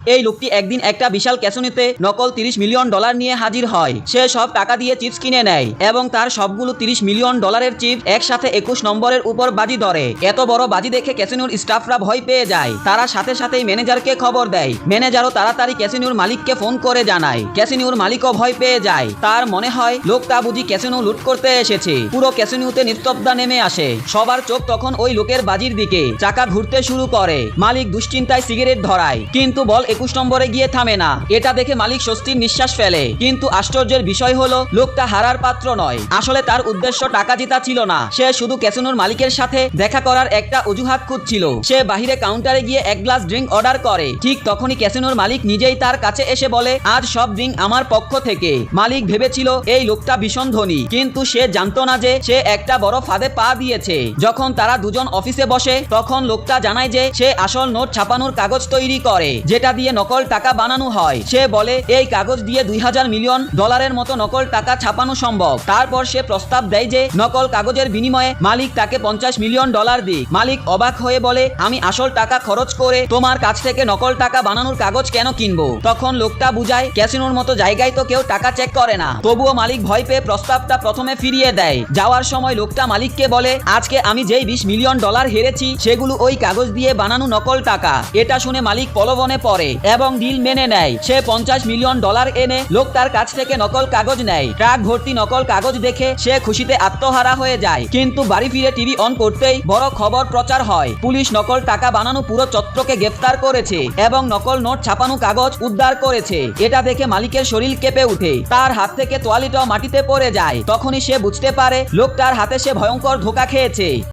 এই লোকটি একদিন একটা বিশাল ক্যাসিনোতে নকল 30 মিলিয়ন ডলার নিয়ে হাজির হয়। সে সব টাকা দিয়ে চিপস কিনে নেয় এবং তার সবগুলো 30 মিলিয়ন ডলারের চিপস একসাথে 21 নম্বরের উপর বাজি ধরে। এত বড় বাজি দেখে ক্যাসিনোর স্টাফরা ভয় পেয়ে যায়। তারা সাথে সাথেই ম্যানেজারকে খবর দেয়। ম্যানেজারও তাড়াতাড়ি ক্যাসিনোর মালিককে ফোন করে জানায়। ক্যাসিনোর মালিকও ভয় পেয়ে যায়। তার মনে হয় লোকটা বুঝি ক্যাসিনো লুট করতে এসেছে। পুরো ক্যাসিনোতে নিস্তব্ধতা নেমে আসে। সবার চোখ তখন ওই লোকের বাজির দিকে। চাকা ঘুরতে শুরু করে। মালিক দুশ্চিন্তায় সিগারেট ধরায়, কিন্তু বল 21 নম্বরে গিয়ে থামে না। এটা দেখে মালিক স্বস্তির নিঃশ্বাস ফেলে। কিন্তু আশ্চর্যের বিষয় হলো লোকটা হারার পাত্র নয়। আসলে তার উদ্দেশ্য টাকা জিতা ছিল না। সে শুধু ক্যাসিনোর মালিকের সাথে দেখা করার একটা অজুহাত খুঁজছিল। সে বাহিরে কাউন্টারে গিয়ে এক গ্লাস ড্রিঙ্ক অর্ডার করে। ঠিক তখনই ক্যাসিনোর মালিক নিজেই তার কাছে এসে বলে, আজ সব ড্রিঙ্ক আমার পক্ষ থেকে। মালিক ভেবেছিল এই লোকটা ভীষণ ধনী, কিন্তু সে জানতো না যে সে একটা বড় ফাঁদে পা দিয়েছে। যখন তারা দুজন অফিসে বসে তখন লোকটা জানায় যে সে আসল নোট ছাপানোর কাগজ তৈরি করে, যেটা দিয়ে নকল টাকা বানানো হয়। সে বলে এই কাগজ দিয়ে 2000 মিলিয়ন ডলারের মতো নকল টাকা ছাপানো সম্ভব। তারপর সে প্রস্তাব দেয় যে নকল কাগজের বিনিময়ে মালিক তাকে 50 মিলিয়ন ডলার দিক। মালিক অবাক হয়ে বলে, আমি আসল টাকা খরচ করে তোমার কাছ থেকে নকল টাকা বানানোর কাগজ কেন কিনবো? তখন লোকটা বুঝায় ক্যাসিনোর মতো জায়গায় তো কেউ টাকা চেক করে না। তবুও মালিক ভয় পেয়ে প্রস্তাবটা প্রথমে ফিরিয়ে দেয়। যাওয়ার সময় লোকটা মালিককে বলে, আজকে আমি যেই 20 মিলিয়ন ডলার হেরেছি সেগুলো ওই কাগজ দিয়ে বানানো নকল টাকা। এটা শুনে মালিক প্রলোভনে পড়ে এবং ডিল মেনে নেয়। সে 50 মিলিয়ন ডলার এনে লোকটার কাছ থেকে নকল কাগজ নেয়। ট্রাক ভর্তি নকল কাগজ দেখে সে খুশিতে আত্মহারা হয়ে যায়। কিন্তু বাড়ি ফিরে টিভি অন করতেই বড় খবর প্রচার হয়। পুলিশ নকল টাকা বানানো পুরো চক্রকে গ্রেফতার করেছে এবং নকল নোট ছাপানো কাগজ উদ্ধার করেছে। এটা দেখে মালিকের শরীর কেঁপে ওঠে। তার হাত থেকে তোয়ালিটাও মাটিতে পড়ে যায়। তখনই সে বুঝতে পারে লোকটার হাতে সে ভয়ঙ্কর ধোঁকা খেয়েছে।